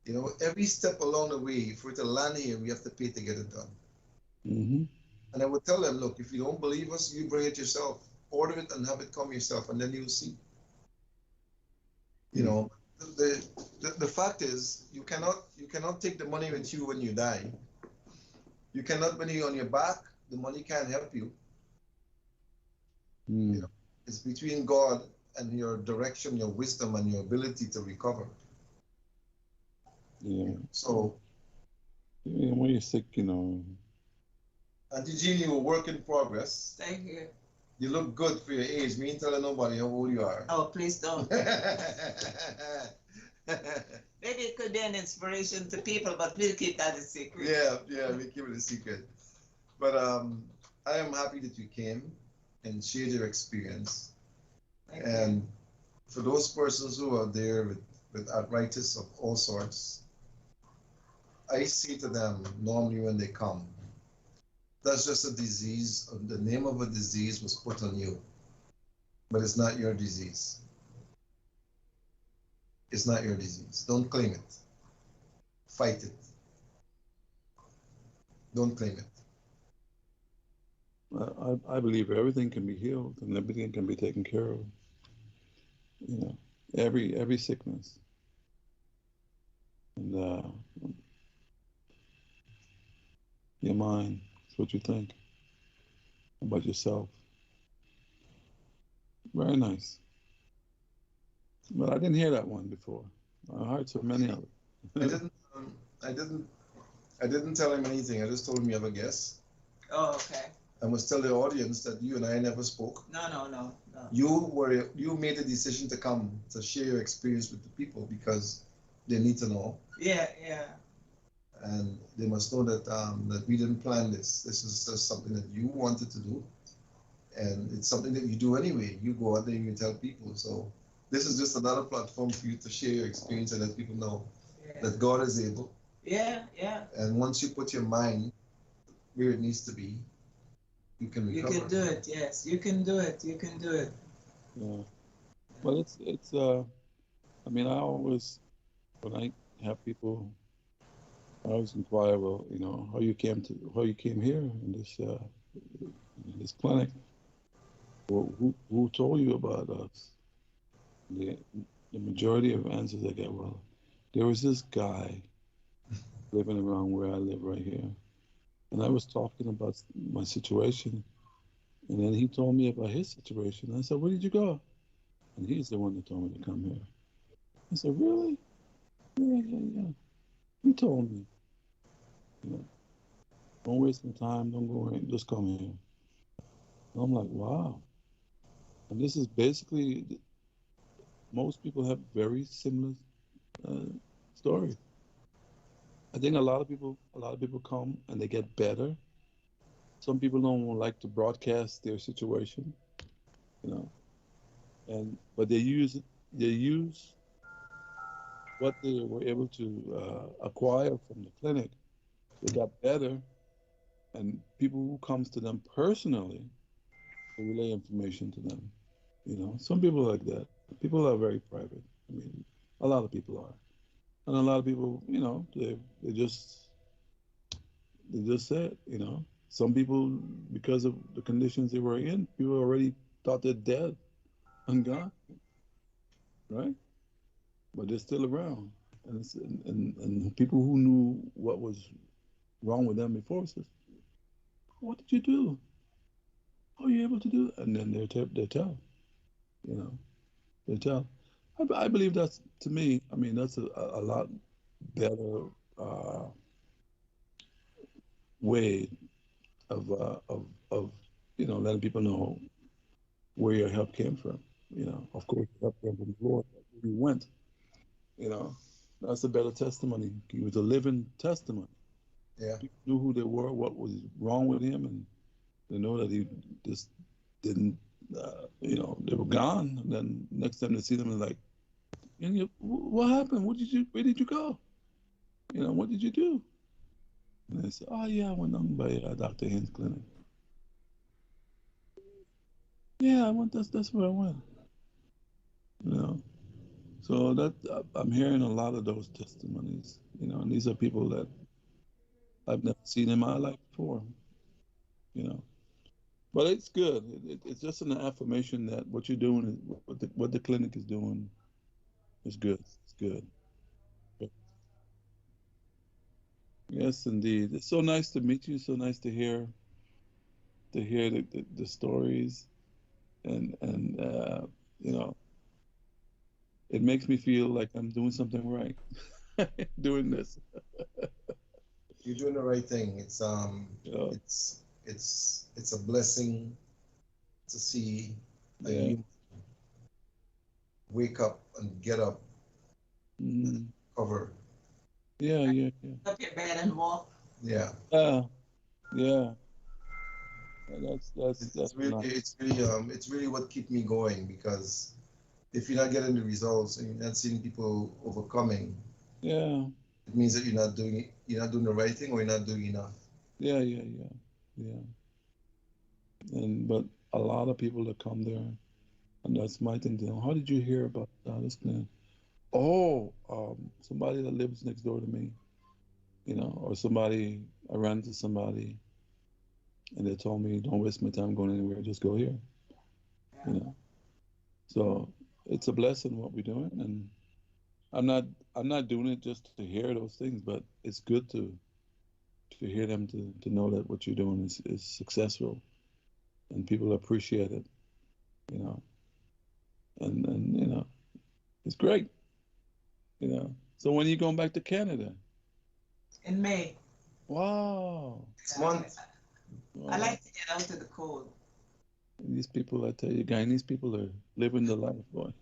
You know, every step along the way, for it to land here, we have to pay to get it done. Mm-hmm. And I would tell them, look, if you don't believe us, you bring it yourself. Order it and have it come yourself, and then you'll see. You know, the fact is, you cannot take the money with you when you die. You cannot, when you're on your back, the money can't help you. You know, it's between God and your direction, your wisdom, and your ability to recover. Yeah. So, yeah, when you're sick, Auntie Jean, you were work in progress. Thank you. You look good for your age. Me ain't telling nobody how old you are. Oh, please don't. Maybe it could be an inspiration to people, but we'll keep that a secret. Yeah, we keep it a secret. But I am happy that you came and shared your experience. Thank And you. for those persons who are there with arthritis of all sorts, I say to them normally when they come, that's just a disease. The name of a disease was put on you, but it's not your disease. It's not your disease. Don't claim it. Fight it. Don't claim it. I believe everything can be healed and everything can be taken care of. Every sickness. And your mind, it's what you think about yourself. Very nice. But I didn't hear that one before. I heard so many of it. I didn't tell him anything. I just told him you have a guest. Oh, okay. I must tell the audience that you and I never spoke. No. You made the decision to come to share your experience with the people because they need to know. Yeah. And they must know that that we didn't plan this. This is just something that you wanted to do, and it's something that you do anyway. You go out there and you tell people. So this is just another platform for you to share your experience and let people know that God is able. Yeah. And once you put your mind where it needs to be, you can recover. You can do it. Yes, you can do it. You can do it. Yeah. Well, it's I mean, I always, when I have people, I always inquire, well, how you came here in this clinic. Well, who told you about us? The majority of answers I get, well, there was this guy living around where I live right here, and I was talking about my situation, and then he told me about his situation. I said, where did you go? And he's the one that told me to come here. I said, really? Yeah. He told me. Don't waste some time. Don't go in. Just come here. And I'm like, wow. And this is basically most people have very similar uh, stories. I think a lot of people come and they get better. Some people don't like to broadcast their situation, you know, and but they use what they were able to acquire from the clinic. They got better, and people who comes to them personally, they relay information to them. You know, some people are like that. People are very private. I mean, a lot of people are, and a lot of people, they just said, some people, because of the conditions they were in, people already thought they're dead and gone, right? But they're still around, and people who knew what was wrong with them before says, "What did you do? How are you able to do that?" And then they tell, you know, they tell. I believe that's, to me. I mean, that's a lot better uh, way of letting people know where your help came from. Of course, your help came from the Lord. Where you went, you know, that's a better testimony. He was a living testimony. Yeah. People knew who they were, what was wrong with him, and they know that he just didn't. They were gone. And then next time they see them, they're like, "What happened? What did you? Where did you go? What did you do?" And they say, "Oh yeah, I went on by Dr. Haynes' clinic. Yeah, I went. That's where I went." You know. So that I'm hearing a lot of those testimonies. And these are people that I've never seen in my life before. You know. But it's good. It's just an affirmation that what you're doing is what the clinic is doing is good. It's good. But yes, indeed. It's so nice to meet you. So nice to hear the stories, and you know it makes me feel like I'm doing something right doing this. You're doing the right thing. You know, It's a blessing to see a yeah. human wake up and get up and Mm, cover. yeah, yeah, yeah. Up your bed and walk. Yeah. Yeah, yeah. That's nice. It's really what keep me going, because if you're not getting the results and you're not seeing people overcoming, Yeah, it means that you're not doing the right thing, or you're not doing enough. yeah, yeah, yeah, yeah. But a lot of people that come there, and that's my thing to them. How did you hear about this plan? Oh, somebody that lives next door to me, or somebody, I ran into somebody, and they told me, "Don't waste my time going anywhere. Just go here." You know. So it's a blessing what we're doing, and I'm not I'm not doing it just to hear those things, but it's good to hear them, to know that what you're doing is successful and people appreciate it, you know, and it's great, you know. So when are you going back to Canada? In May. Wow. Next Yeah. month. I Wow. like to get out of the cold. These people, I tell you, Guyanese people are living the life, boy.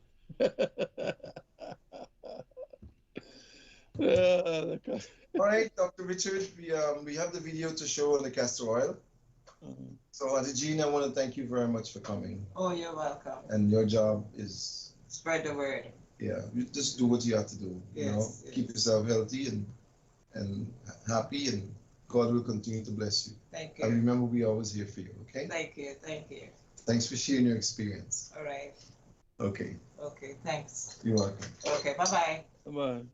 Yeah, All right, Dr. Richard, we have the video to show on the castor oil. So, Auntie Jean, I want to thank you very much for coming. Oh, you're welcome. And your job is, Spread the word. yeah, you just do what you have to do. Yes, Keep yes. yourself healthy and happy, and God will continue to bless you. Thank And you. remember, we always here for you. Okay. Thank you. Thank you. Thanks for sharing your experience. All right. Okay. Okay. Thanks. You're welcome. Okay. Bye bye. Come on.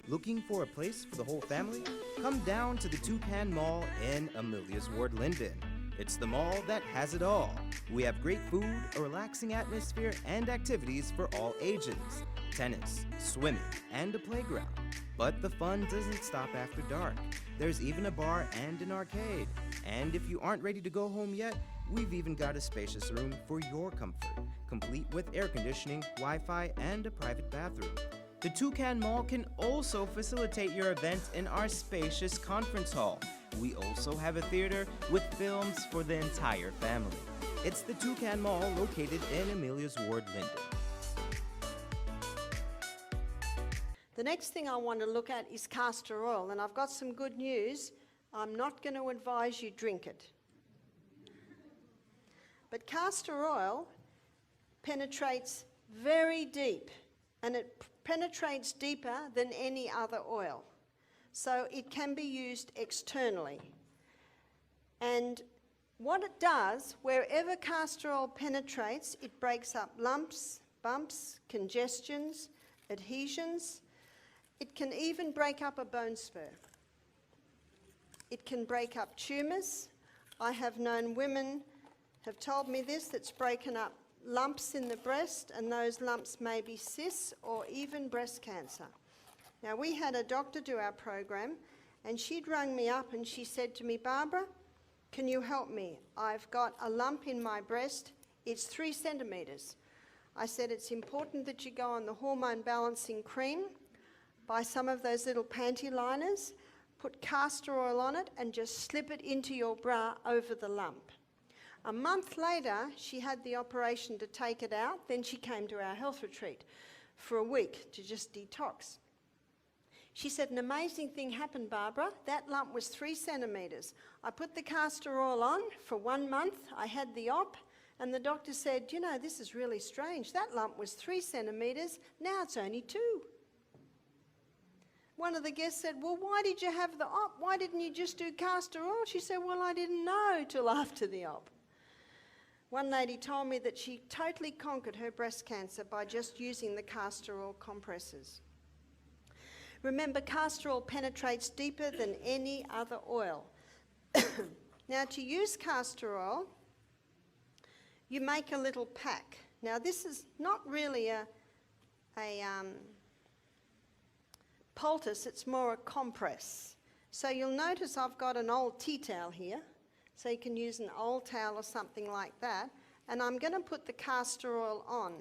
Looking for a place for the whole family? Come down to the Toucan Mall in Amelia's Ward, Linden. It's the mall that has it all. We have great food, a relaxing atmosphere, and activities for all ages. Tennis, swimming, and a playground. But the fun doesn't stop after dark. There's even a bar and an arcade. And if you aren't ready to go home yet, we've even got a spacious room for your comfort, complete with air conditioning, Wi-Fi, and a private bathroom. The Toucan Mall can also facilitate your event in our spacious conference hall. We also have a theater with films for the entire family. It's the Toucan Mall located in Amelia's Ward, Linden. The next thing I want to look at is castor oil, and I've got some good news. I'm not going to advise you drink it. But castor oil penetrates very deep, and it penetrates deeper than any other oil. So it can be used externally. And what it does, wherever castor oil penetrates, it breaks up lumps, bumps, congestions, adhesions. It can even break up a bone spur. It can break up tumours. I have known women have told me this, that's broken up lumps in the breast, and those lumps may be cysts or even breast cancer. Now, we had a doctor do our program, and she'd rung me up and she said to me, Barbara, can you help me? I've got a lump in my breast. It's 3 centimetres. I said, it's important that you go on the hormone balancing cream, buy some of those little panty liners, put castor oil on it, and just slip it into your bra over the lump. A month later, she had the operation to take it out. Then she came to our health retreat for a week to just detox. She said, an amazing thing happened, Barbara. That lump was 3 centimetres. I put the castor oil on for 1 month. I had the op, and the doctor said, you know, this is really strange. That lump was 3 centimetres. Now it's only 2. One of the guests said, well, why did you have the op? Why didn't you just do castor oil? She said, well, I didn't know till after the op. One lady told me that she totally conquered her breast cancer by just using the castor oil compresses. Remember, castor oil penetrates deeper than any other oil. Now, to use castor oil, you make a little pack. Now, this is not really a poultice, it's more a compress. So you'll notice I've got an old tea towel here. So you can use an old towel or something like that. And I'm going to put the castor oil on.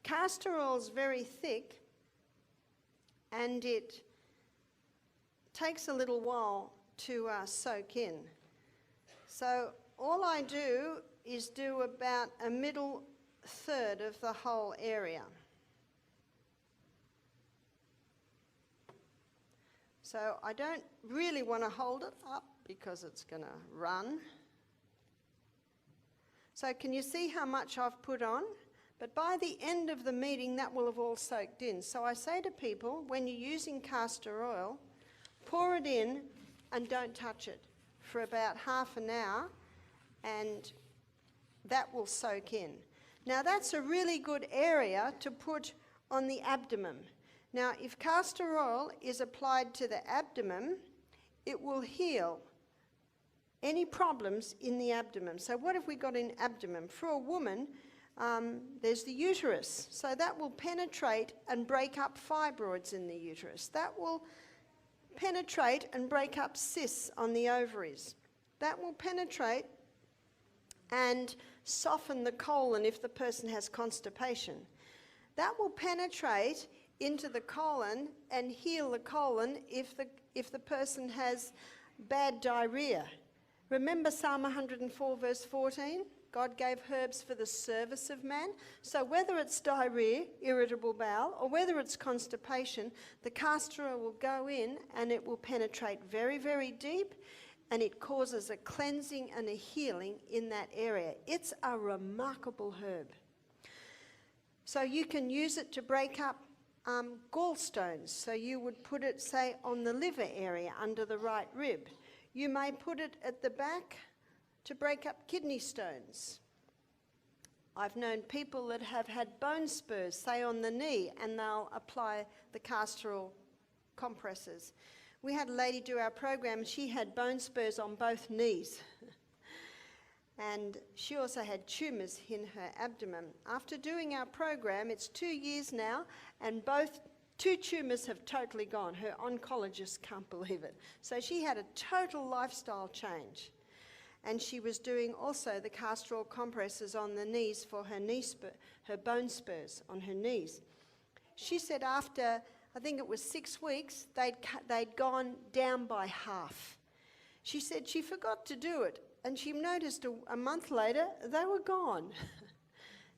Castor oil is very thick, and it takes a little while to soak in. So all I do is do about a middle third of the whole area. So I don't really want to hold it up because it's going to run. So can you see how much I've put on? But by the end of the meeting, that will have all soaked in. So I say to people, when you're using castor oil, pour it in and don't touch it for about half an hour, and that will soak in. Now, that's a really good area to put on the abdomen. Now, if castor oil is applied to the abdomen, it will heal any problems in the abdomen. So what have we got in abdomen? For a woman, there's the uterus. So that will penetrate and break up fibroids in the uterus. That will penetrate and break up cysts on the ovaries. That will penetrate and soften the colon if the person has constipation. That will penetrate into the colon and heal the colon if the person has bad diarrhea. Remember Psalm 104 verse 14? God gave herbs for the service of man. So whether it's diarrhea, irritable bowel, or whether it's constipation, the castor oil will go in and it will penetrate very, very deep, and it causes a cleansing and a healing in that area. It's a remarkable herb. So you can use it to break up gallstones. So you would put it, say, on the liver area under the right rib. You may put it at the back to break up kidney stones. I've known people that have had bone spurs, say on the knee, and they'll apply the castor oil compresses. We had a lady do our program, she had bone spurs on both knees. And she also had tumours in her abdomen. After doing our program, it's 2 years now, and both 2 tumours have totally gone. Her oncologist can't believe it. So she had a total lifestyle change. And she was doing also the castor oil compresses on the knees for her bone spurs on her knees. She said after I think it was 6 weeks, they'd gone down by half. She said she forgot to do it, and she noticed a month later they were gone.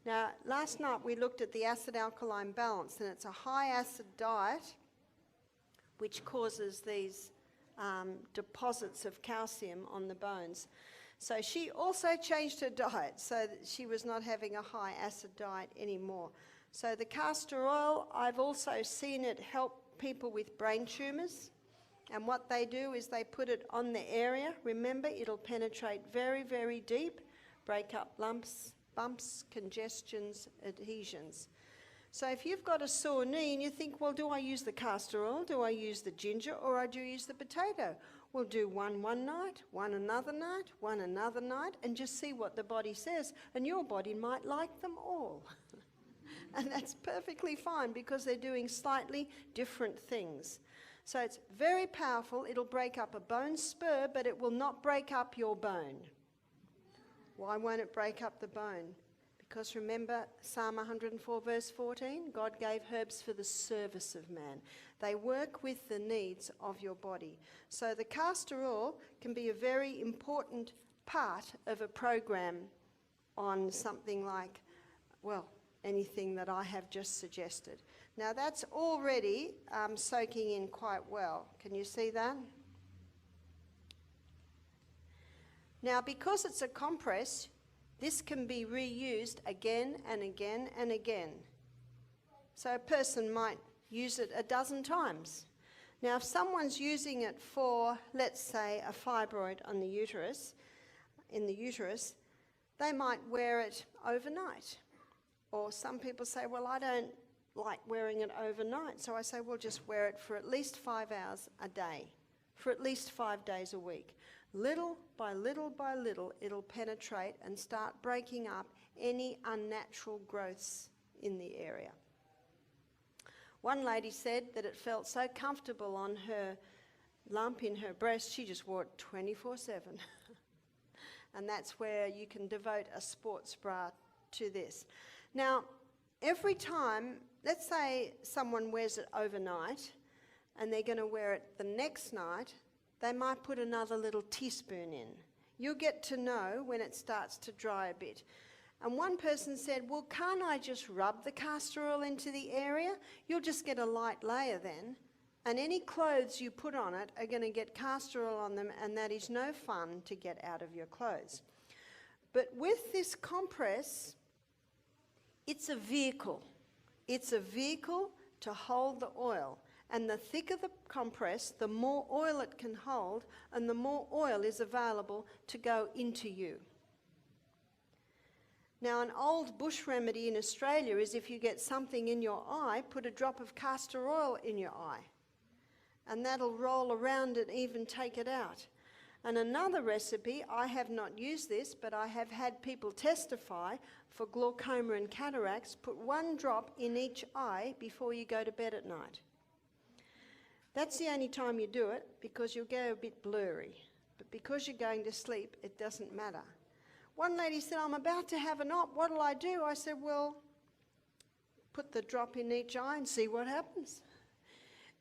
Now, last night we looked at the acid-alkaline balance, and it's a high-acid diet which causes these deposits of calcium on the bones. So she also changed her diet so that she was not having a high-acid diet anymore. So the castor oil, I've also seen it help people with brain tumours. And what they do is they put it on the area. Remember, it'll penetrate very, very deep, break up lumps, bumps, congestions, adhesions. So if you've got a sore knee and you think, well, do I use the castor oil, do I use the ginger, or do I use the potato? Well, do one night, one another night, one another night, and just see what the body says. And your body might like them all. And that's perfectly fine because they're doing slightly different things. So it's very powerful. It'll break up a bone spur, but it will not break up your bone. Why won't it break up the bone? Because remember Psalm 104 verse 14, God gave herbs for the service of man. They work with the needs of your body. So the castor oil can be a very important part of a program on something like, well, anything that I have just suggested. Now that's already soaking in quite well. Can you see that? Now because it's a compress, this can be reused again and again and again. So a person might use it a dozen times. Now if someone's using it for, let's say, a fibroid on the uterus, in the uterus, they might wear it overnight. Or some people say, well, I don't like wearing it overnight. So I say, well, just wear it for at least 5 hours a day, for at least 5 days a week. Little by little by little, it'll penetrate and start breaking up any unnatural growths in the area. One lady said that it felt so comfortable on her lump in her breast, she just wore it 24/7. And that's where you can devote a sports bra to this. Now, every time, let's say someone wears it overnight and they're going to wear it the next night, they might put another little teaspoon in. You'll get to know when it starts to dry a bit. And one person said, well, can't I just rub the castor oil into the area? You'll just get a light layer then, and any clothes you put on it are going to get castor oil on them, and that is no fun to get out of your clothes. But with this compress, it's a vehicle. It's a vehicle to hold the oil. And the thicker the compress, the more oil it can hold, and the more oil is available to go into you. Now, an old bush remedy in Australia is if you get something in your eye, put a drop of castor oil in your eye. And that'll roll around and even take it out. And another recipe, I have not used this, but I have had people testify for glaucoma and cataracts, put 1 drop in each eye before you go to bed at night. That's the only time you do it because you'll go a bit blurry. But because you're going to sleep, it doesn't matter. One lady said, I'm about to have an op, what'll I do? I said, well, put the drop in each eye and see what happens.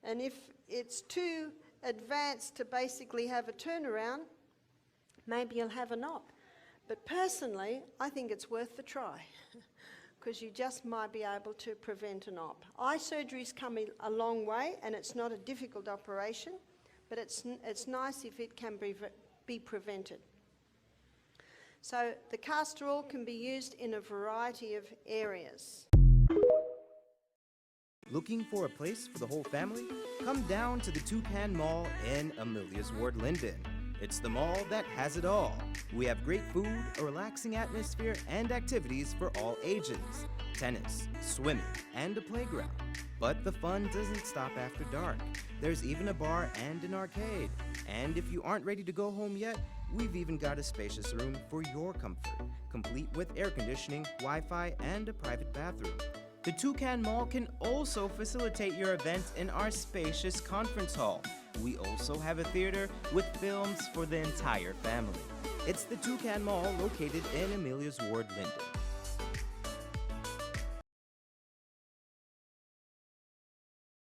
And if it's too advanced to basically have a turnaround, maybe you'll have an op. But personally, I think it's worth the try because you just might be able to prevent an op. Eye surgery's come a long way and it's not a difficult operation, but it's nice if it can be prevented. So the castor oil can be used in a variety of areas. Looking for a place for the whole family? Come down to the Toucan Mall in Amelia's Ward, Linden. It's the mall that has it all. We have great food, a relaxing atmosphere, and activities for all ages. Tennis, swimming, and a playground. But the fun doesn't stop after dark. There's even a bar and an arcade. And if you aren't ready to go home yet, we've even got a spacious room for your comfort, complete with air conditioning, Wi-Fi, and a private bathroom. The Toucan Mall can also facilitate your event in our spacious conference hall. We also have a theater with films for the entire family. It's the Toucan Mall located in Amelia's Ward, Linden.